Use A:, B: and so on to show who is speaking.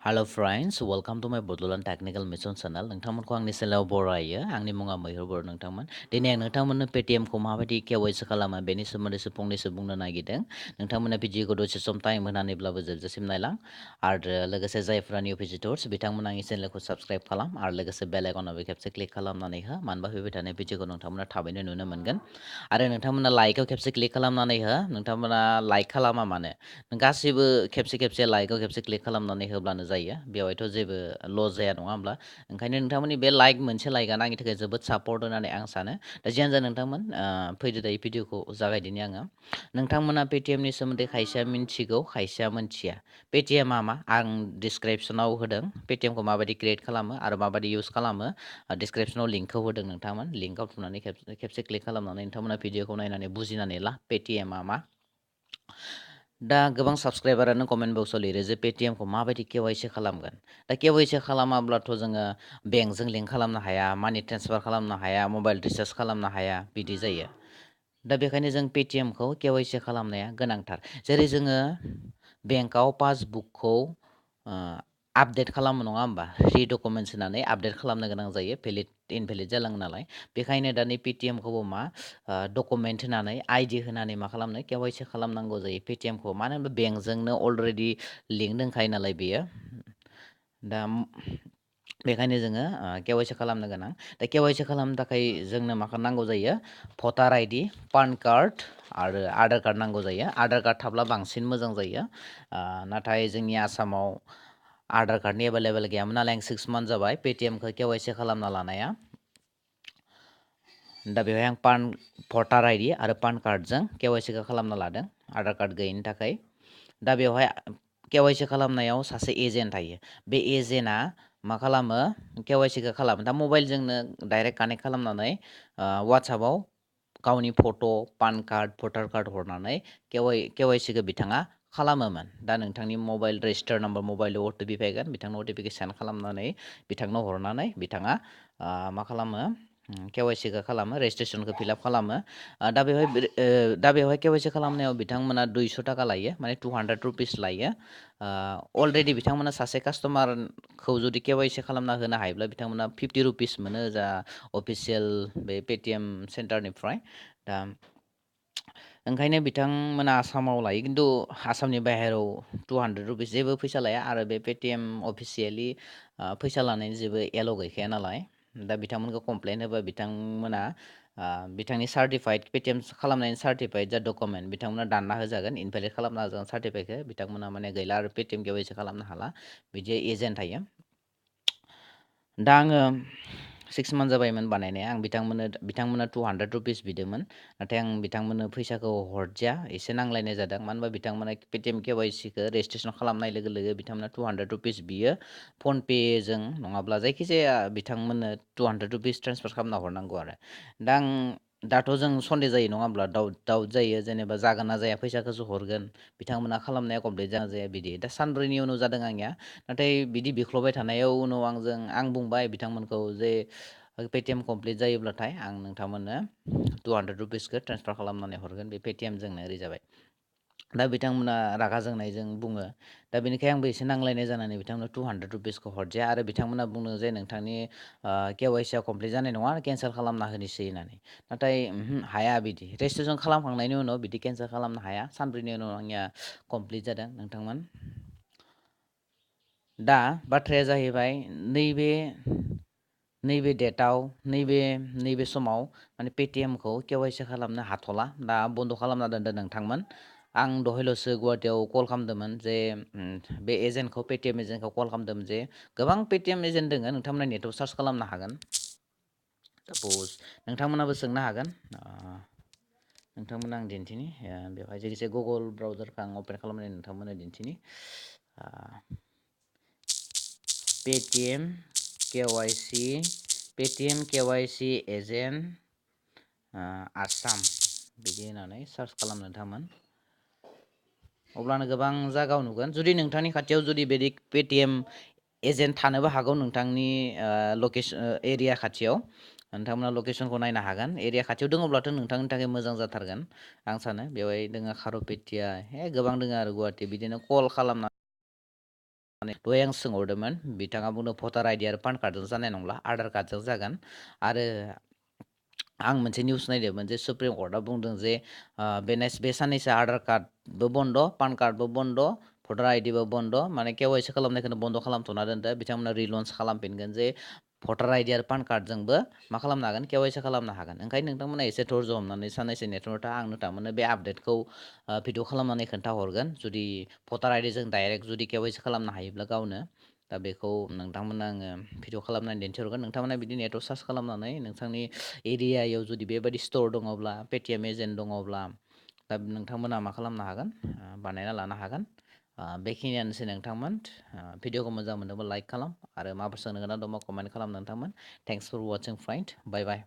A: Hello friends, welcome to my Bodolan Technical Mission channel. नोंथांमोनखौ आंनि चेनेलाव बरायो। आंनि मुङा मैहुर बर' नोंथांमोन। दिनै आं नोंथांमोननो पेटिएमखौ माबायदि केवाइसि खालामो बेनि सोमोन्दैसो फंनैसो बुंनो नागिरदों। नोंथांमोना भिडिअखौ दसे सम टाइम होनानैब्लाबो जोबजासिम नायलां आरो लोगोसे जायफ्रा निउ भिजिटर्स बिथांमोना आंनि चेनेलखौ साबस्क्राइब खालाम आरो लोगोसे बेल आइकनावबो खेबसे क्लिक खालामनानै हो मानोना फैबाय थानाय भिडिअखौ नोंथांमोना थाबैनो नुनो मोनगोन आरो नोंथांमोना लाइकआव खेबसे क्लिक खालामनानै हो नोंथांमोना लाइक खालामा मानो गासिबो खेबसे लाइकआव खेबसे क्लिक खालामनानै होब्लानो जायो बेवहायथ' जेबो लस जाया नङा होमब्ला ओंखायनो नोंथांमोननि बे लाइक मोनसे लाइकआनो आंनि थाखाय जोबोद सापर्ट होननानै आं सानो दा जियानो जा नोंथांमोन फैदो दायो भिडिअखौ जागायदिनि आङो नोंथांमोना पेटिएमनि सोमोन्दै खायसेया मिन्थिगौ खायसेया मिन्थिया पेटिएमआ मा आं डिसक्रिपसनाव होदों पेटिएमखौ माबायदि क्रिएट खालामो आरो माबायदि इउस खालामो डिसक्रिपसनाव लिंकखौ होदों नोंथांमोन लिंकआव थुनानै खेबसे क्लिक खालामनानै नोंथांमोना भिडिअखौ नायनानै बुजिनानै ला पेटिएमआ मा दा गोबां साबस्क्राइबारानो कमेन्ट बक्सआव लिरो जे पेटिएमखौ माबायदि केवाइसि खालामगोन दा केवाइसि खालामाब्लाथ' जोङो बेंकजों लिंक खालामनो हाया मानि ट्रेन्सफार खालामनो हाया मबाइल रिसार्ज खालामनो हाया बिदि जायो दा बेखायनो जों पेटिएमखौ केवाइसि खालामनाया गोनांथार जेरै जोङो बेंकआव पासबुकखौ आपडेट खालामो नङा होमबा रि डकुमेन्टस होनानै आपडेट खालामनो गोनां जायो भेलिड इनभेलिड जालाङो नालाय बेखायनो दा नै पेटिएमखौबो मा डकुमेन्ट होनानै आइडि होनानै मा खालामनो केवाइसि खालामनांगौ जायो पेटिएमखौ मानो होनबा बेंकजोंनो अलरेडि लिंक दंखायो नालाय बेयो दा बेखायनो जोङो केवाइसि खालामनो गोनां दा केवाइसि खालामनो थाखाय जोंनो मा नांगौ जायो भटार आइडि पान कार्ड आरो आधार कार्ड नांगौ जायो आधार कार्ड थाब्ला बांसिन मोजां जायो नाथाय जोंनि आसामाव आधार कार्डनि एभेलेबेल गैयामोन नालाय आं 6 मान्थ जाबाय पेटिएमखौ केवाइसि खालामना लानाया दा बेवहाय आं भटार आइडि आरो पान कार्डजों केवाइसिखौ खालामना लादों आधार कार्ड गैयिनि थाखाय दा बेवहाय केवाइसि खालामनायाव सासे एजेन्ट थायो बे एजेन्टआ मा खालामो केवाइसिखौ खालामो दा मबाइलजोंनो डाइरेक्ट कानेक्ट खालामनानै वाट्सएपआव गावनि फट' पान कार्ड भटार कार्ड हरनानै केवाइसिखौ बिथाङा खालामोमोन दा नोंथांनि मबाइल रेजिस्टार नाम्बार मबाइलाव अटिपि फैगोन बिथांनो अटिपिखौ सेन्ड खालामनानै बिथांनो हरनानै बिथाङा मा खालामो केवाइसिखौ खालामो रेजिस्ट्रेसनखौ फिलआप खालामो दा बेवहाय केवाइसि खालामनायाव बिथांमोना 200 थाखा लायो माने 200 रुपिस लायो अलरेडि बिथांमोना सासे कास्टमारखौ जुदि केवाइसि खालामना होनो हायोब्ला बिथांमोना 50 रुपिस मोनो जा अफिसियेल बे पेटिएम सेन्टारनिफ्राय दा ओंखायनो बिथांमोना आसामाव लायो खिन्थु आसामनि बाहेराव 200 रुपिस जेबो फैसा लाया आरो बे पेटिएम अफिसियेलि फैसा लानायनि जेबो एल' गैखाया नालाय दा बिथांमोनखौ कमप्लेन होबा बिथांमोना बिथांनि सार्टिफाइड पेटिएम खालामनायनि सार्टिफाइड जा डकुमेन्ट बिथांमोना दानना होजागोन इनभेलिड खालामना होजागोन सार्टिफाइडखौ बिथांमोना माने गैला आरो पेटिएम केवाइसि खालामनो हाला बिदि एजेन्ट थायो दा आङो 6 मान्थ जाबायमोन बानायनाया आं बिथांमोना 200 रुपिस बिदोंमोन नाथाय आं बिथांमोननो फैसाखौ हरदिया एसे नांलायनाय जादों मानो होनबा बिथांमोना पेटिएम केवाइसिखौ रेजिस्ट्रेसन खालामनाय लोगो लोगो बिथांमोना 200 रुपिस बियो फनपेजों नङाब्ला जायखिजाया बिथांमोननो 200 रुपिस ट्रेन्सफार खालामना हरनांगौ आरो दा दाथ' जों सन्देह जायो नङा होमब्ला डाउट जायो जेनेबा जागोन ना जाया फैसाखौसो हरगोन बिथांमोना खालामनाया कमप्लिट जागोन जाया बिदि दा सानब्रैनि उनाव जादों आंनिया नाथाय बिदि बिख्ल'बाय थानायाव उनाव आं बुंबाय बिथांमोनखौ जे पेटिएम कमप्लिट जायोब्लाथाय आं नोंथांमोननो 200 रुपिसखौ ट्रेन्सफार खालामनानै हरगोन बे पेटिएमजोंनो ओरै जाबाय दा बिथांमोना रागा जोंनायजों बुङो दा बेनिखायनो आंबो एसे नांलायनाय जानानै बिथांमोननो 200 रुपिसखौ हरदिया आरो बिथांमोना बुंदों जे नोंथांनि केवाइसिआ कमप्लिट जानाय नङा केन्सेल खालामना होनोसै होननानै नाथाय हाया बिदि रेजिस्ट्रेसन खालामखांनायनि उनाव बिदि केन्सेल खालामनो हाया सानब्रैनि उनाव आंनिया कमप्लिट जादों नोंथांमोन दा बाथ्राया जाहैबाय नैबे डेटआव नैबे समाव माने पेटिएमखौ केवाइसि खालामनो हाथ'ला दा बन्द' खालामना दोनदों नोंथांमोन आं दहायल'सो गुवाहाटियाव कल खालामदोंमोन जे बे एजेन्टखौ पेटिएम एजेन्टखौ कल खालामदोंमोन जे गोबां पेटिएम एजेन्ट दङ नोंथांमोना नेटआव सार्च खालामनो हागोन साप'ज नोंथांमोनाबो सोंनो हागोन नोंथांमोना आं दिन्थिनि बेवहाय जायखिजाया गुगल ब्राउजारखौ आं अपेन खालामनानै नोंथांमोननो दिन्थिनि पेटिएम केवाइसि एजेन्ट आसाम बिदि होनानै सार्च खालामनो नोंथांमोन अब्लानो गोबां जायगायाव नुगोन जुदि नोंथांनि खाथियाव जुदि बिदि पेटिएम एजेन्ट थानोबो हागौ नोंथांनि लकेसन एरिया खाथियाव नोंथांमोना लकेसनखौ नायनो हागोन एरिया खाथियाव दङब्लाथ' नोंथांनि थाखाय मोजां जाथारगोन आं सानो बेवहाय दोङो खारुपेटिया गोबां दोङो आरो गुवाहाटि बिदिनो कल खालामना दहाय आं सोंहरदोंमोन बिथाङा बुंदों भटार आइडि आरो पान कार्डजों जानाय नंला आधार कार्डजों जागोन आरो आं मोनसे निउस नायदोंमोन जे सुप्रिम कर्टआ बुंदों जे बे साननैसो आधार कार्डबो बन्द पान कार्डबो बन्द भटार आइडिबो बन्द माने केवाइसि खालामनायखौनो बन्द खालामथ'ना दोनदो बिथांमोना रिलन्स खालामफिनगोन जे भटार आइडि आरो पान कार्डजोंबो मा खालामनो हागोन केवाइसि खालामनो हागोन ओंखायनो नोंथांमोना एसे धैर्य हमनानै साननैसो नेथ'ना था आं नोंथांमोननो बे आपडेटखौ भिडिअ खालामनानै खोन्थाहरगोन जुदि भटार आइडिजों डाइरेक्ट जुदि केवाइसि खालामनो हायोब्ला गावनो दा बेखौ नोंथांमोननो आङो भिडिअ खालामनानै दिन्थिहरगोन नोंथांमोना बिदि नेटआव सार्च खालामनानै नोंथांनि एरियायाव जुदि बेबायदि स्ट'र दङब्ला पेटिएम एजेन्ट दङब्ला दा नोंथांमोना मा खालामनो हागोन बानायना लानो हागोन बेखिनियानोसै नोंथांमोन भिडिअखौ मोजां मोनोबा लाइक खालाम आरो माबाफोर सोंनो गोनां दंबा कमेन्ट खालाम नोंथांमोन थेंक्स फर वाचिं फ्रेन्ड बाय बाय